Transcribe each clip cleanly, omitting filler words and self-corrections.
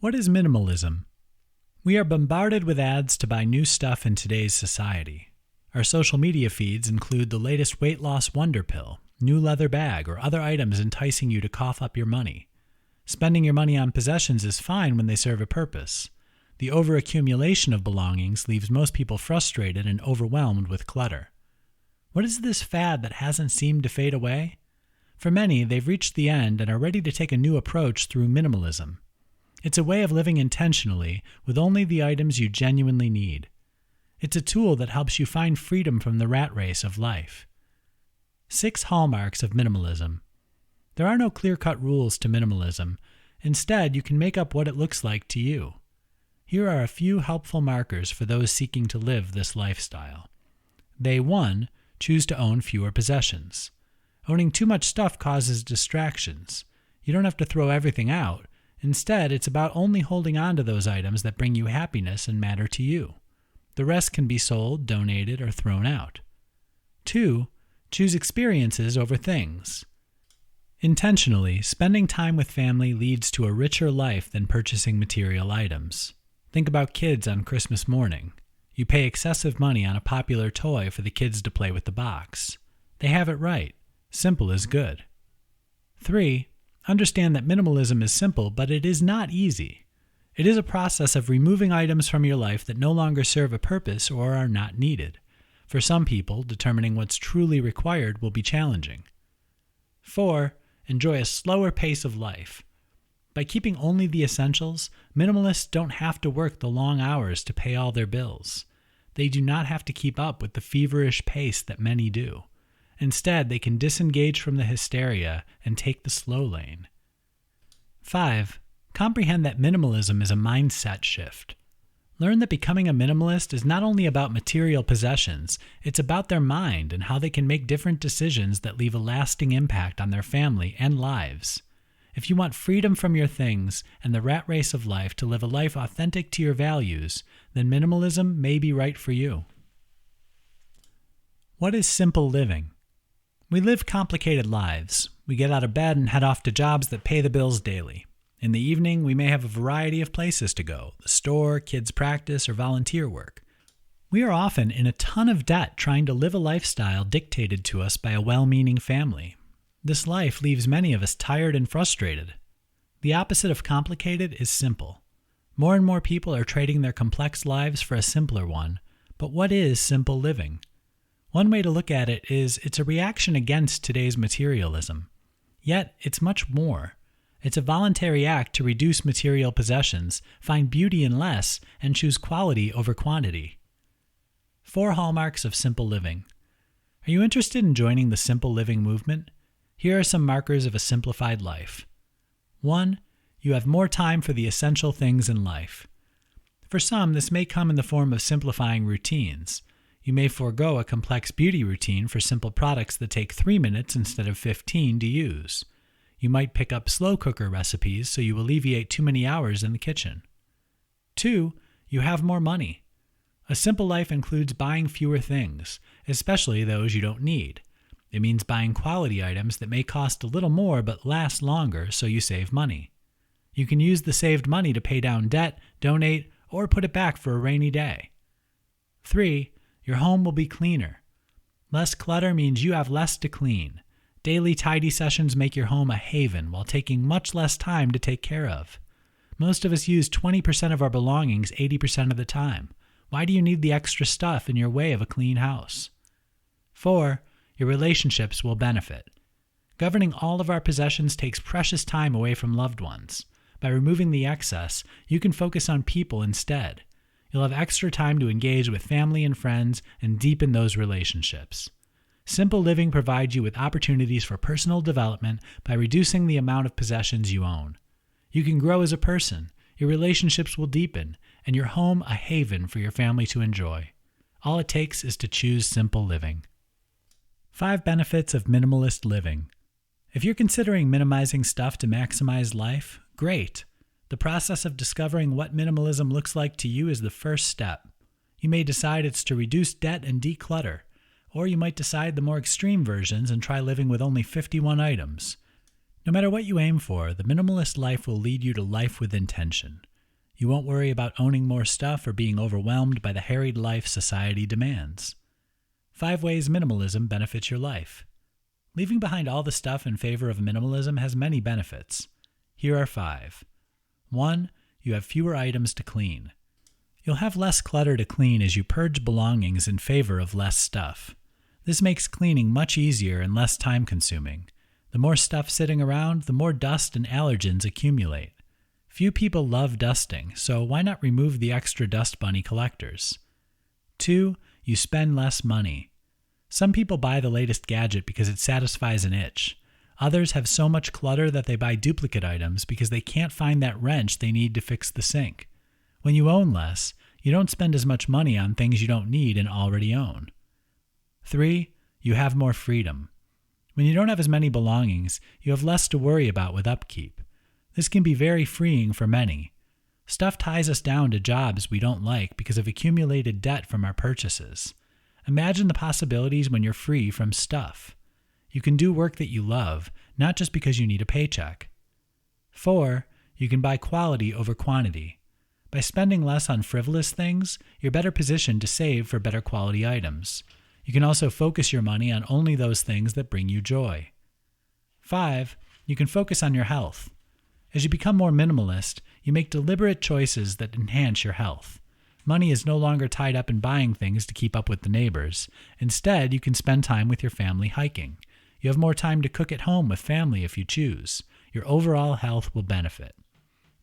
What is minimalism? We are bombarded with ads to buy new stuff in today's society. Our social media feeds include the latest weight loss wonder pill, new leather bag, or other items enticing you to cough up your money. Spending your money on possessions is fine when they serve a purpose. The overaccumulation of belongings leaves most people frustrated and overwhelmed with clutter. What is this fad that hasn't seemed to fade away? For many, they've reached the end and are ready to take a new approach through minimalism. It's a way of living intentionally with only the items you genuinely need. It's a tool that helps you find freedom from the rat race of life. 6 hallmarks of minimalism. There are no clear-cut rules to minimalism. Instead, you can make up what it looks like to you. Here are a few helpful markers for those seeking to live this lifestyle. 1. Choose to own fewer possessions. Owning too much stuff causes distractions. You don't have to throw everything out. Instead, it's about only holding on to those items that bring you happiness and matter to you. The rest can be sold, donated, or thrown out. 2. Choose experiences over things. Intentionally, spending time with family leads to a richer life than purchasing material items. Think about kids on Christmas morning. You pay excessive money on a popular toy for the kids to play with the box. They have it right. Simple is good. 3. Understand that minimalism is simple, but it is not easy. It is a process of removing items from your life that no longer serve a purpose or are not needed. For some people, determining what's truly required will be challenging. 4. Enjoy a slower pace of life. By keeping only the essentials, minimalists don't have to work the long hours to pay all their bills. They do not have to keep up with the feverish pace that many do. Instead, they can disengage from the hysteria and take the slow lane. 5. Comprehend that minimalism is a mindset shift. Learn that becoming a minimalist is not only about material possessions, it's about their mind and how they can make different decisions that leave a lasting impact on their family and lives. If you want freedom from your things and the rat race of life to live a life authentic to your values, then minimalism may be right for you. What is simple living? We live complicated lives. We get out of bed and head off to jobs that pay the bills daily. In the evening, we may have a variety of places to go, the store, kids' practice, or volunteer work. We are often in a ton of debt trying to live a lifestyle dictated to us by a well-meaning family. This life leaves many of us tired and frustrated. The opposite of complicated is simple. More and more people are trading their complex lives for a simpler one. But what is simple living? One way to look at it is it's a reaction against today's materialism. Yet, it's much more. It's a voluntary act to reduce material possessions, find beauty in less, and choose quality over quantity. 4 hallmarks of simple living. Are you interested in joining the simple living movement? Here are some markers of a simplified life. 1. You have more time for the essential things in life. For some, this may come in the form of simplifying routines. You may forego a complex beauty routine for simple products that take 3 minutes instead of 15 to use. You might pick up slow cooker recipes so you alleviate too many hours in the kitchen. 2. You have more money. A simple life includes buying fewer things, especially those you don't need. It means buying quality items that may cost a little more but last longer so you save money. You can use the saved money to pay down debt, donate, or put it back for a rainy day. 3. Your home will be cleaner. Less clutter means you have less to clean. Daily tidy sessions make your home a haven while taking much less time to take care of. Most of us use 20% of our belongings 80% of the time. Why do you need the extra stuff in your way of a clean house? 4. Your relationships will benefit. Governing all of our possessions takes precious time away from loved ones. By removing the excess, you can focus on people instead. You'll have extra time to engage with family and friends and deepen those relationships. Simple living provides you with opportunities for personal development by reducing the amount of possessions you own. You can grow as a person, your relationships will deepen, and your home a haven for your family to enjoy. All it takes is to choose simple living. 5 benefits of minimalist living. If you're considering minimizing stuff to maximize life, great. The process of discovering what minimalism looks like to you is the first step. You may decide it's to reduce debt and declutter, or you might decide the more extreme versions and try living with only 51 items. No matter what you aim for, the minimalist life will lead you to life with intention. You won't worry about owning more stuff or being overwhelmed by the harried life society demands. 5 ways minimalism benefits your life. Leaving behind all the stuff in favor of minimalism has many benefits. Here are 5. 1. You have fewer items to clean. You'll have less clutter to clean as you purge belongings in favor of less stuff. This makes cleaning much easier and less time-consuming. The more stuff sitting around, the more dust and allergens accumulate. Few people love dusting, so why not remove the extra dust bunny collectors? 2. You spend less money. Some people buy the latest gadget because it satisfies an itch. Others have so much clutter that they buy duplicate items because they can't find that wrench they need to fix the sink. When you own less, you don't spend as much money on things you don't need and already own. 3. You have more freedom. When you don't have as many belongings, you have less to worry about with upkeep. This can be very freeing for many. Stuff ties us down to jobs we don't like because of accumulated debt from our purchases. Imagine the possibilities when you're free from stuff. You can do work that you love, not just because you need a paycheck. 4. You can buy quality over quantity. By spending less on frivolous things, you're better positioned to save for better quality items. You can also focus your money on only those things that bring you joy. 5. You can focus on your health. As you become more minimalist, you make deliberate choices that enhance your health. Money is no longer tied up in buying things to keep up with the neighbors. Instead, you can spend time with your family hiking. You have more time to cook at home with family if you choose. Your overall health will benefit.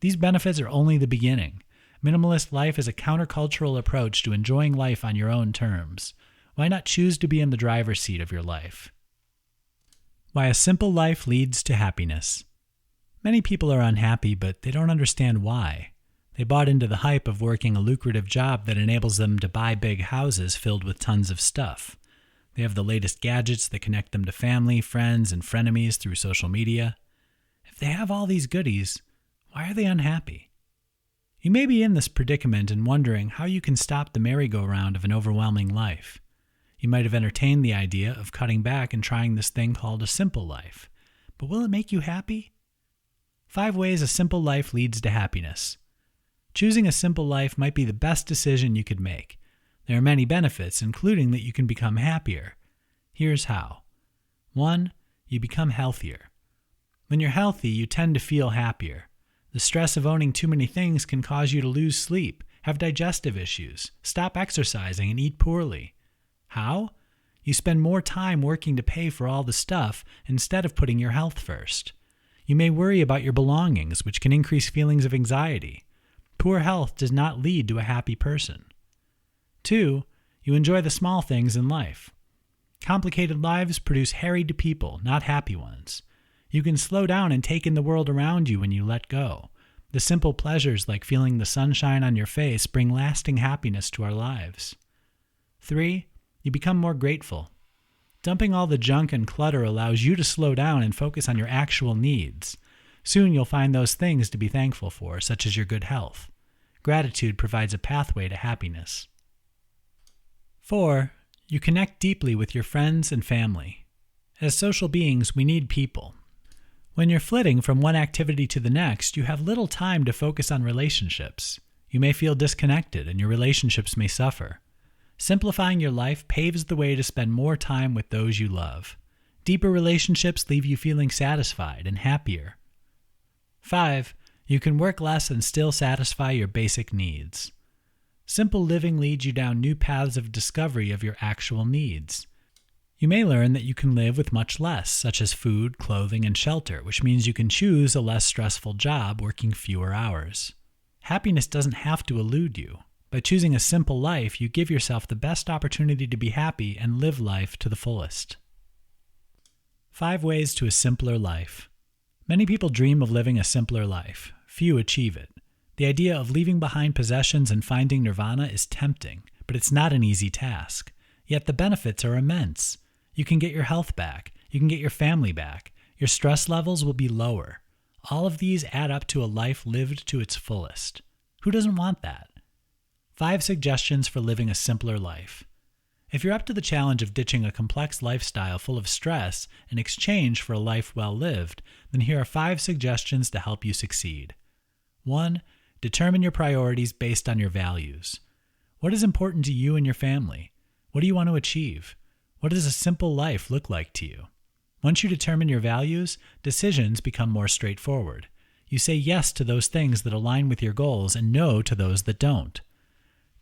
These benefits are only the beginning. Minimalist life is a countercultural approach to enjoying life on your own terms. Why not choose to be in the driver's seat of your life? Why a simple life leads to happiness. Many people are unhappy, but they don't understand why. They bought into the hype of working a lucrative job that enables them to buy big houses filled with tons of stuff. They have the latest gadgets that connect them to family, friends, and frenemies through social media. If they have all these goodies, why are they unhappy? You may be in this predicament and wondering how you can stop the merry-go-round of an overwhelming life. You might have entertained the idea of cutting back and trying this thing called a simple life. But will it make you happy? 5 ways a simple life leads to happiness. Choosing a simple life might be the best decision you could make. There are many benefits, including that you can become happier. Here's how. 1. You become healthier. When you're healthy, you tend to feel happier. The stress of owning too many things can cause you to lose sleep, have digestive issues, stop exercising, and eat poorly. How? You spend more time working to pay for all the stuff instead of putting your health first. You may worry about your belongings, which can increase feelings of anxiety. Poor health does not lead to a happy person. 2. You enjoy the small things in life. Complicated lives produce harried people, not happy ones. You can slow down and take in the world around you when you let go. The simple pleasures like feeling the sunshine on your face bring lasting happiness to our lives. 3. You become more grateful. Dumping all the junk and clutter allows you to slow down and focus on your actual needs. Soon you'll find those things to be thankful for, such as your good health. Gratitude provides a pathway to happiness. 4. You connect deeply with your friends and family. As social beings, we need people. When you're flitting from one activity to the next, you have little time to focus on relationships. You may feel disconnected, and your relationships may suffer. Simplifying your life paves the way to spend more time with those you love. Deeper relationships leave you feeling satisfied and happier. 5. You can work less and still satisfy your basic needs. Simple living leads you down new paths of discovery of your actual needs. You may learn that you can live with much less, such as food, clothing, and shelter, which means you can choose a less stressful job working fewer hours. Happiness doesn't have to elude you. By choosing a simple life, you give yourself the best opportunity to be happy and live life to the fullest. 5 ways to a simpler life. Many people dream of living a simpler life. Few achieve it. The idea of leaving behind possessions and finding nirvana is tempting, but it's not an easy task. Yet the benefits are immense. You can get your health back. You can get your family back. Your stress levels will be lower. All of these add up to a life lived to its fullest. Who doesn't want that? 5 suggestions for living a simpler life. If you're up to the challenge of ditching a complex lifestyle full of stress in exchange for a life well lived, then here are 5 suggestions to help you succeed. 1. Determine your priorities based on your values. What is important to you and your family? What do you want to achieve? What does a simple life look like to you? Once you determine your values, decisions become more straightforward. You say yes to those things that align with your goals and no to those that don't.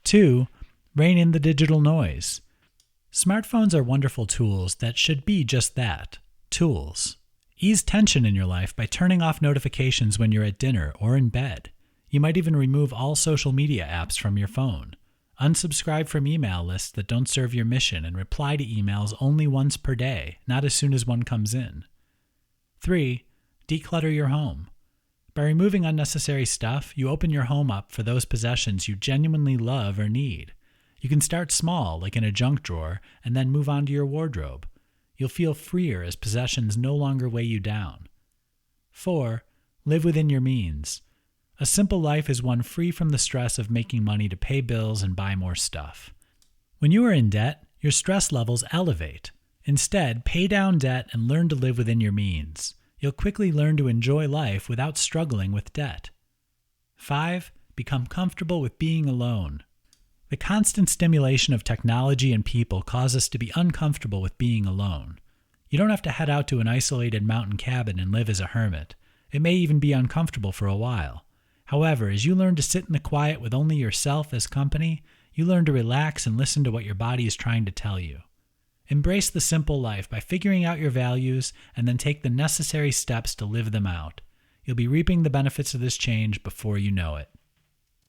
2. Rein in the digital noise. Smartphones are wonderful tools that should be just that, tools. Ease tension in your life by turning off notifications when you're at dinner or in bed. You might even remove all social media apps from your phone. Unsubscribe from email lists that don't serve your mission and reply to emails only once per day, not as soon as one comes in. 3. Declutter your home. By removing unnecessary stuff, you open your home up for those possessions you genuinely love or need. You can start small, like in a junk drawer, and then move on to your wardrobe. You'll feel freer as possessions no longer weigh you down. 4. Live within your means. A simple life is one free from the stress of making money to pay bills and buy more stuff. When you are in debt, your stress levels elevate. Instead, pay down debt and learn to live within your means. You'll quickly learn to enjoy life without struggling with debt. 5. Become comfortable with being alone. The constant stimulation of technology and people cause us to be uncomfortable with being alone. You don't have to head out to an isolated mountain cabin and live as a hermit. It may even be uncomfortable for a while. However, as you learn to sit in the quiet with only yourself as company, you learn to relax and listen to what your body is trying to tell you. Embrace the simple life by figuring out your values and then take the necessary steps to live them out. You'll be reaping the benefits of this change before you know it.